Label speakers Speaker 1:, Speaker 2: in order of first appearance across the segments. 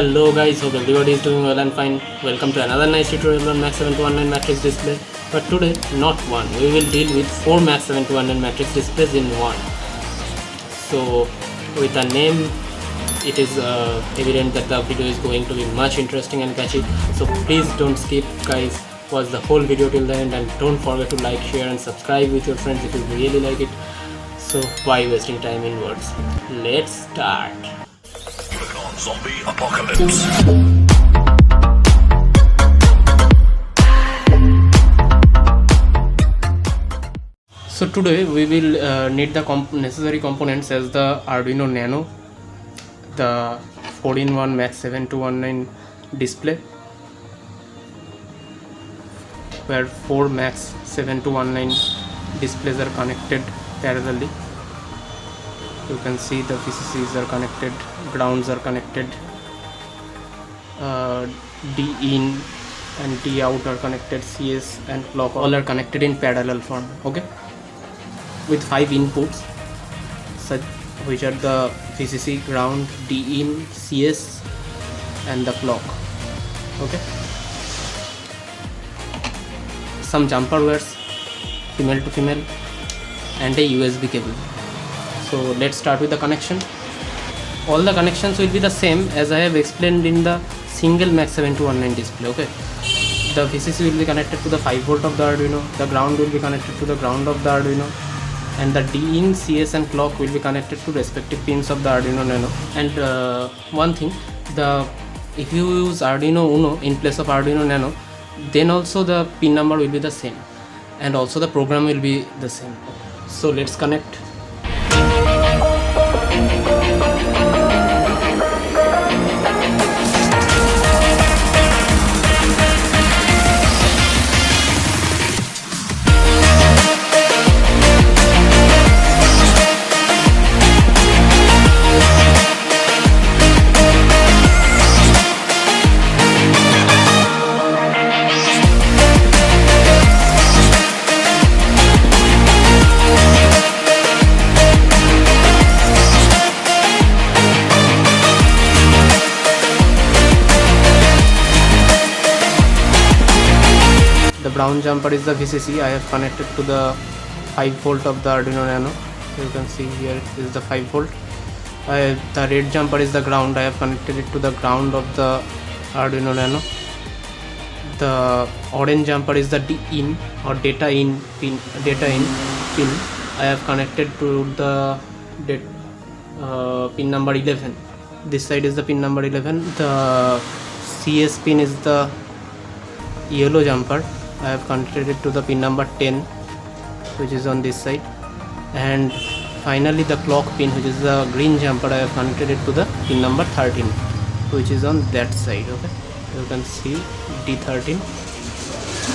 Speaker 1: Hello guys, hope everybody is doing well and fine. Welcome to another nice tutorial on MAX7219 matrix display. But today, not one, we will deal with 4 MAX7219 matrix displays in one. So with the name, it is evident that the video is going to be much interesting and catchy. So please don't skip guys, watch the whole video till the end and don't forget to like, share and subscribe with your friends if you really like it. So why wasting time in words? Let's start.
Speaker 2: Zombie apocalypse.
Speaker 1: So today we will need the necessary components as the Arduino Nano, the 4-in-1 MAX7219 display, where 4 MAX7219 displays are connected parallelly. You can see the VCCs are connected, grounds are connected, D in and D out are connected, CS and clock all are connected in parallel form, okay, with 5 inputs, such which are the VCC, ground, D in, CS and the clock, okay. Some jumper wires, female to female, and a USB cable. So let's start with the connection. All the connections will be the same as I have explained in the single MAX7219 display, okay. The VCC will be connected to the 5V of the Arduino, the ground will be connected to the ground of the Arduino, and the D in, CS and clock will be connected to respective pins of the Arduino Nano. And one thing, if you use Arduino Uno in place of Arduino Nano, then also the pin number will be the same and also the program will be the same. So let's connect. The brown jumper is the VCC. I have connected to the 5V of the Arduino Nano. You can see here is the 5V. The red jumper is the ground. I have connected it to the ground of the Arduino Nano. The orange jumper is the D in or data in pin. I have connected to the pin number 11. This side is the pin number 11. The CS pin is the yellow jumper. I have connected it to the pin number 10, which is on this side, and finally the clock pin, which is the green jumper, I have connected it to the pin number 13, which is on that side, okay. You can see D13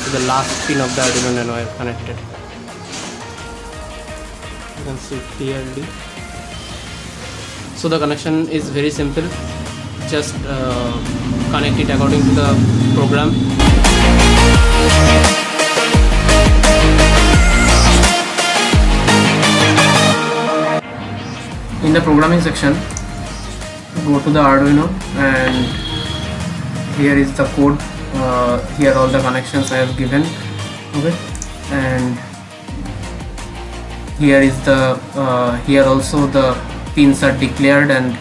Speaker 1: to the last pin of the Arduino Nano I have connected. You can see clearly. So the connection is very simple, just connect it according to the program. In the programming section, go to the Arduino and here is the code. Here all the connections I have given, okay, and here is the here also the pins are declared and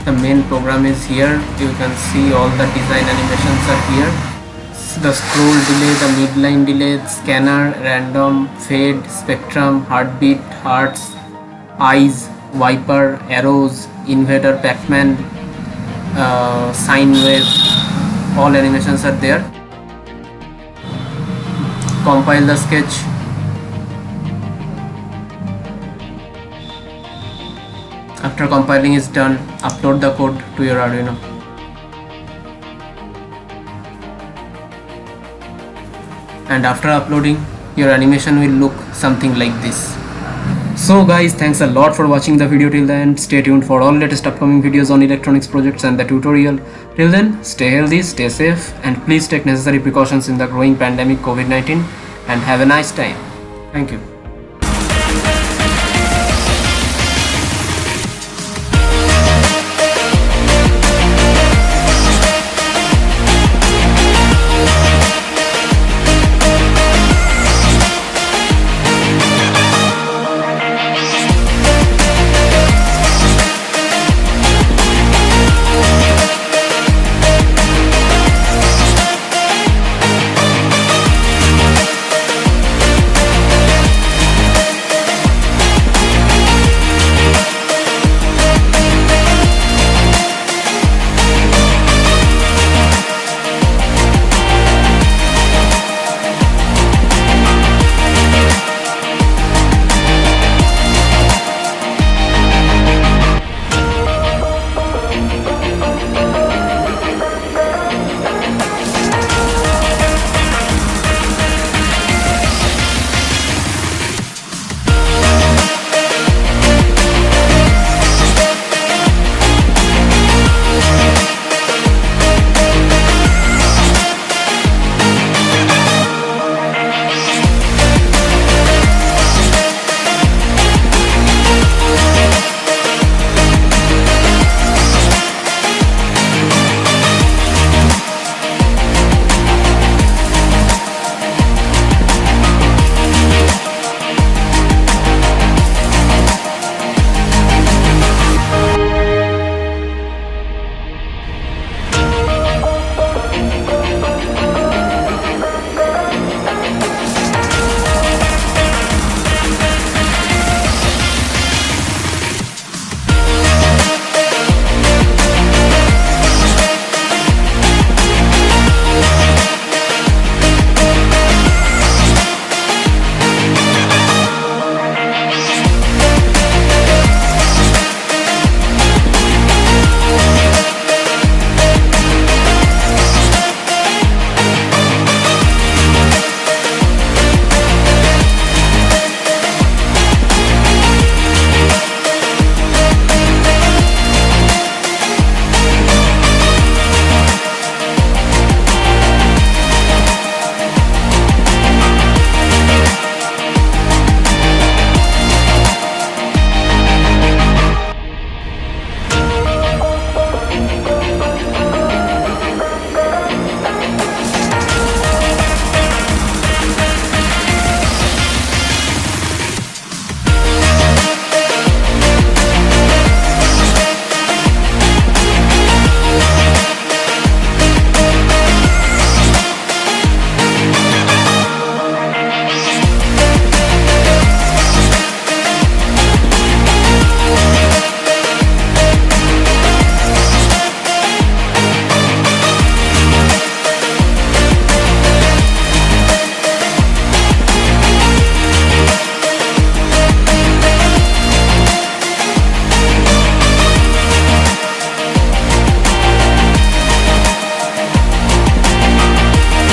Speaker 1: the main program is here. You can see all the design animations are here. The scroll delay, the midline delay, scanner, random, fade, spectrum, heartbeat, hearts, eyes, wiper, arrows, inverter, Pac-Man, sine wave, all animations are there. Compile the sketch. After compiling is done, upload the code to your Arduino. And after uploading, your animation will look something like this. So guys, thanks a lot for watching the video till the end. Stay tuned for all latest upcoming videos on electronics projects and the tutorial. Till then, stay healthy, stay safe, and please take necessary precautions in the growing pandemic COVID-19 and have a nice time. Thank you.